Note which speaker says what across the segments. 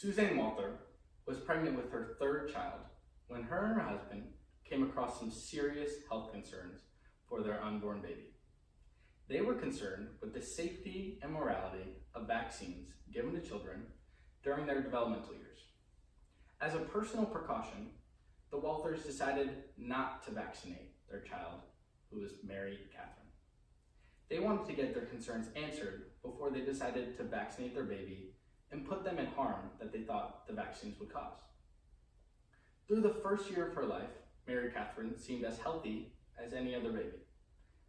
Speaker 1: Suzanne Walther was pregnant with her third child when her and her husband came across some serious health concerns for their unborn baby. They were concerned with the safety and morality of vaccines given to children during their developmental years. As a personal precaution, the Walthers decided not to vaccinate their child, who was Mary Catherine. They wanted to get their concerns answered before they decided to vaccinate their baby and put them in harm that they thought the vaccines would cause. Through the first year of her life, Mary Catherine seemed as healthy as any other baby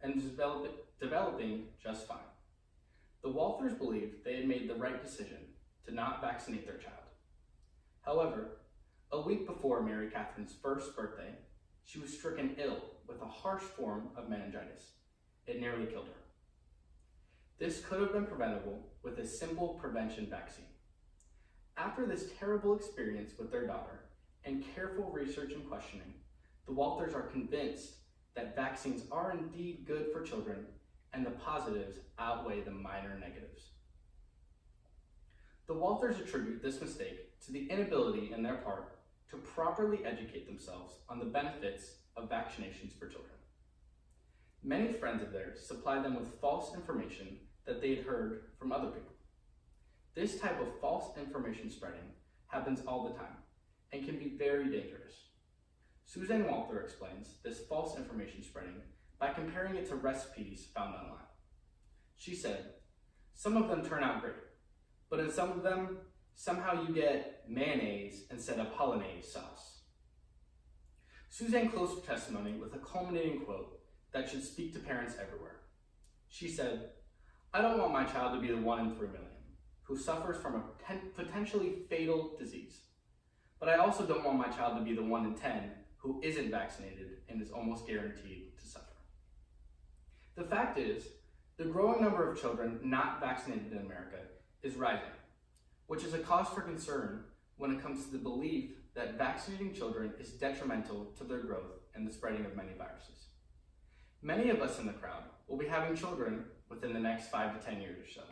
Speaker 1: and was developing just fine. The Walthers believed they had made the right decision to not vaccinate their child. However, a week before Mary Catherine's first birthday, she was stricken ill with a harsh form of meningitis. It nearly killed her. This could have been preventable with a simple prevention vaccine. After this terrible experience with their daughter and careful research and questioning, the Walthers are convinced that vaccines are indeed good for children and the positives outweigh the minor negatives. The Walthers attribute this mistake to the inability on their part to properly educate themselves on the benefits of vaccinations for children. Many friends of theirs supplied them with false information that they had heard from other people. This type of false information spreading happens all the time and can be very dangerous. Suzanne Walther explains this false information spreading by comparing it to recipes found online. She said, "Some of them turn out great, but in some of them, somehow you get mayonnaise instead of hollandaise sauce." Suzanne closed her testimony with a culminating quote that should speak to parents everywhere. She said, "I don't want my child to be the 1 in 3 million who suffers from a potentially fatal disease, but I also don't want my child to be the 1 in 10 who isn't vaccinated and is almost guaranteed to suffer." The fact is, the growing number of children not vaccinated in America is rising, which is a cause for concern when it comes to the belief that vaccinating children is detrimental to their growth and the spreading of many viruses. Many of us in the crowd will be having children within the next 5 to 10 years or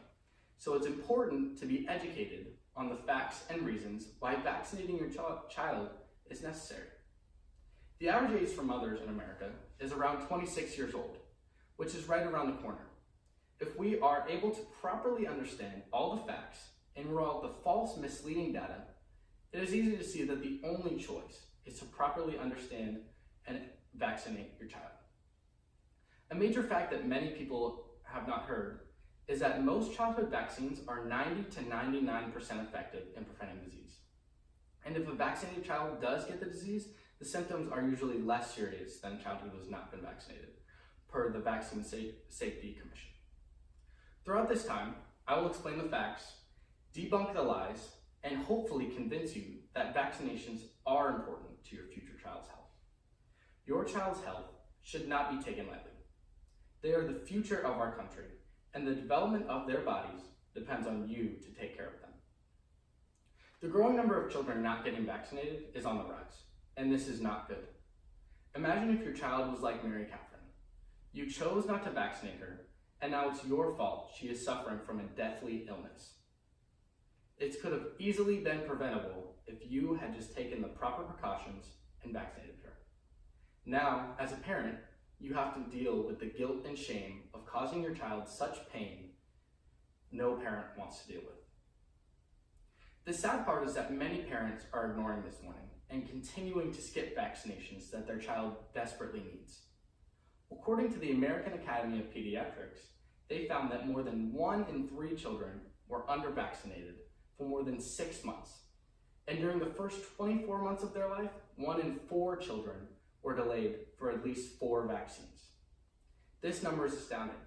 Speaker 1: so it's important to be educated on the facts and reasons why vaccinating your child is necessary. The average age for mothers in America is around 26 years old, which is right around the corner. If we are able to properly understand all the facts and rule out the false, misleading data, it is easy to see that the only choice is to properly understand and vaccinate your child. A major fact that many people have not heard is that most childhood vaccines are 90 to 99% effective in preventing disease. And if a vaccinated child does get the disease, the symptoms are usually less serious than a child who has not been vaccinated, per the Vaccine Safety Commission. Throughout this time, I will explain the facts, debunk the lies, and hopefully convince you that vaccinations are important to your future child's health. Your child's health should not be taken lightly. They are the future of our country, and the development of their bodies depends on you to take care of them. The growing number of children not getting vaccinated is on the rise, and this is not good. Imagine if your child was like Mary Catherine. You chose not to vaccinate her, and now it's your fault she is suffering from a deathly illness. It could have easily been preventable if you had just taken the proper precautions and vaccinated her. Now, as a parent, you have to deal with the guilt and shame of causing your child such pain no parent wants to deal with. The sad part is that many parents are ignoring this warning and continuing to skip vaccinations that their child desperately needs. According to the American Academy of Pediatrics, they found that more than 1 in 3 children were under-vaccinated for more than 6 months. And during the first 24 months of their life, 1 in 4 children were delayed for at least 4 vaccines. This number is astounding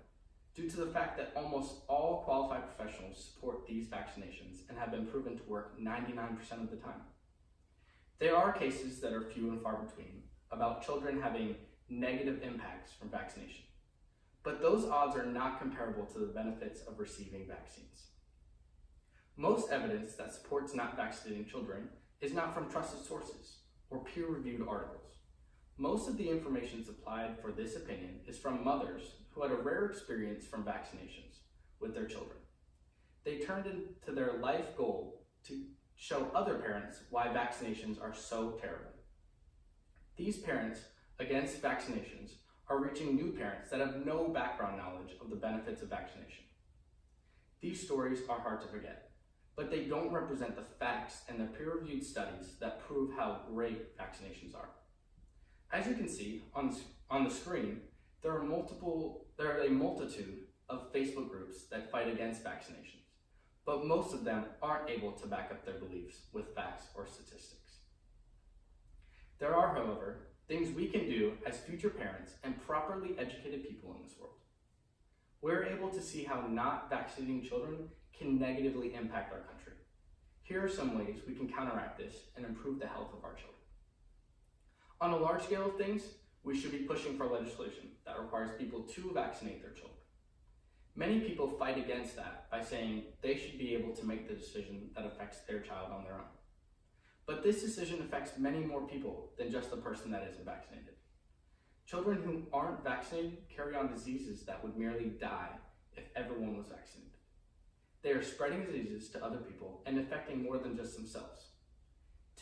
Speaker 1: due to the fact that almost all qualified professionals support these vaccinations and have been proven to work 99% of the time. There are cases that are few and far between about children having negative impacts from vaccination, but those odds are not comparable to the benefits of receiving vaccines. Most evidence that supports not vaccinating children is not from trusted sources or peer-reviewed articles. Most of the information supplied for this opinion is from mothers who had a rare experience from vaccinations with their children. They turned into their life goal to show other parents why vaccinations are so terrible. These parents against vaccinations are reaching new parents that have no background knowledge of the benefits of vaccination. These stories are hard to forget, but they don't represent the facts and the peer-reviewed studies that prove how great vaccinations are. As you can see on the screen, there are a multitude of Facebook groups that fight against vaccinations, but most of them aren't able to back up their beliefs with facts or statistics. There are, however, things we can do as future parents and properly educated people in this world. We're able to see how not vaccinating children can negatively impact our country. Here are some ways we can counteract this and improve the health of our children. On a large scale of things, we should be pushing for legislation that requires people to vaccinate their children. Many people fight against that by saying they should be able to make the decision that affects their child on their own. But this decision affects many more people than just the person that isn't vaccinated. Children who aren't vaccinated carry on diseases that would merely die if everyone was vaccinated. They are spreading diseases to other people and affecting more than just themselves.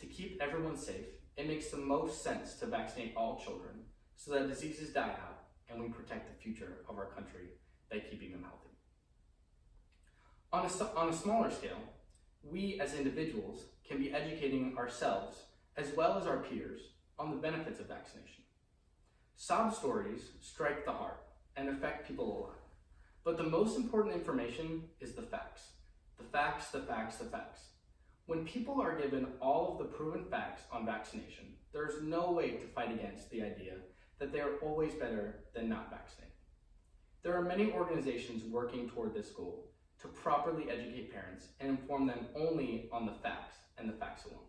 Speaker 1: To keep everyone safe, it makes the most sense to vaccinate all children so that diseases die out and we protect the future of our country by keeping them healthy. On a smaller scale, we as individuals can be educating ourselves as well as our peers on the benefits of vaccination. Sob stories strike the heart and affect people a lot, but the most important information is the facts. The facts, the facts, the facts. When people are given all of the proven facts on vaccination, there is no way to fight against the idea that they are always better than not vaccinated. There are many organizations working toward this goal to properly educate parents and inform them only on the facts and the facts alone.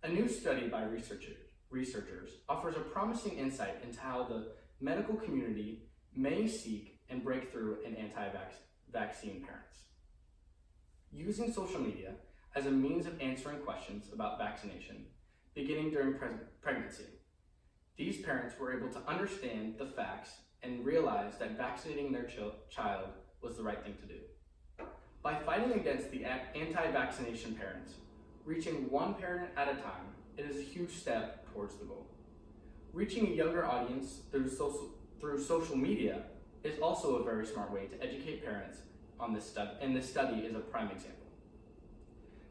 Speaker 1: A new study by researchers offers a promising insight into how the medical community may seek and break through in anti-vaccine parents. Using social media as a means of answering questions about vaccination, beginning during pregnancy, these parents were able to understand the facts and realize that vaccinating their child was the right thing to do. By fighting against the anti-vaccination parents, reaching one parent at a time, it is a huge step towards the goal. Reaching a younger audience through social media is also a very smart way to educate parents on this study, and this study is a prime example.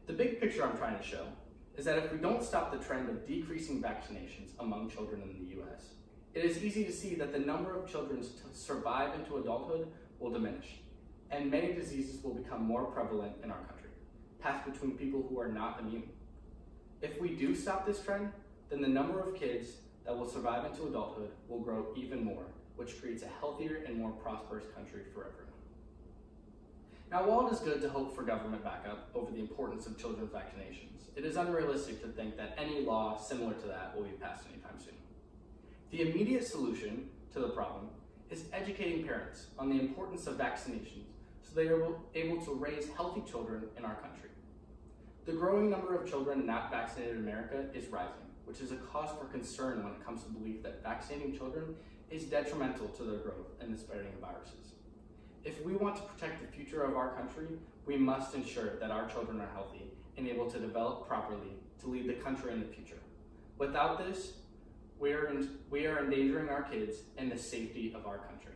Speaker 1: The big picture I'm trying to show is that if we don't stop the trend of decreasing vaccinations among children in the US, it is easy to see that the number of children to survive into adulthood will diminish, and many diseases will become more prevalent in our country, passed between people who are not immune. If we do stop this trend, then the number of kids that will survive into adulthood will grow even more, which creates a healthier and more prosperous country for everyone. Now, while it is good to hope for government backup over the importance of children's vaccinations, it is unrealistic to think that any law similar to that will be passed anytime soon. The immediate solution to the problem is educating parents on the importance of vaccinations so they are able to raise healthy children in our country. The growing number of children not vaccinated in America is rising, which is a cause for concern when it comes to the belief that vaccinating children is detrimental to their growth and the spreading of viruses. If we want to protect the future of our country, we must ensure that our children are healthy and able to develop properly to lead the country in the future. Without this, we are endangering our kids and the safety of our country.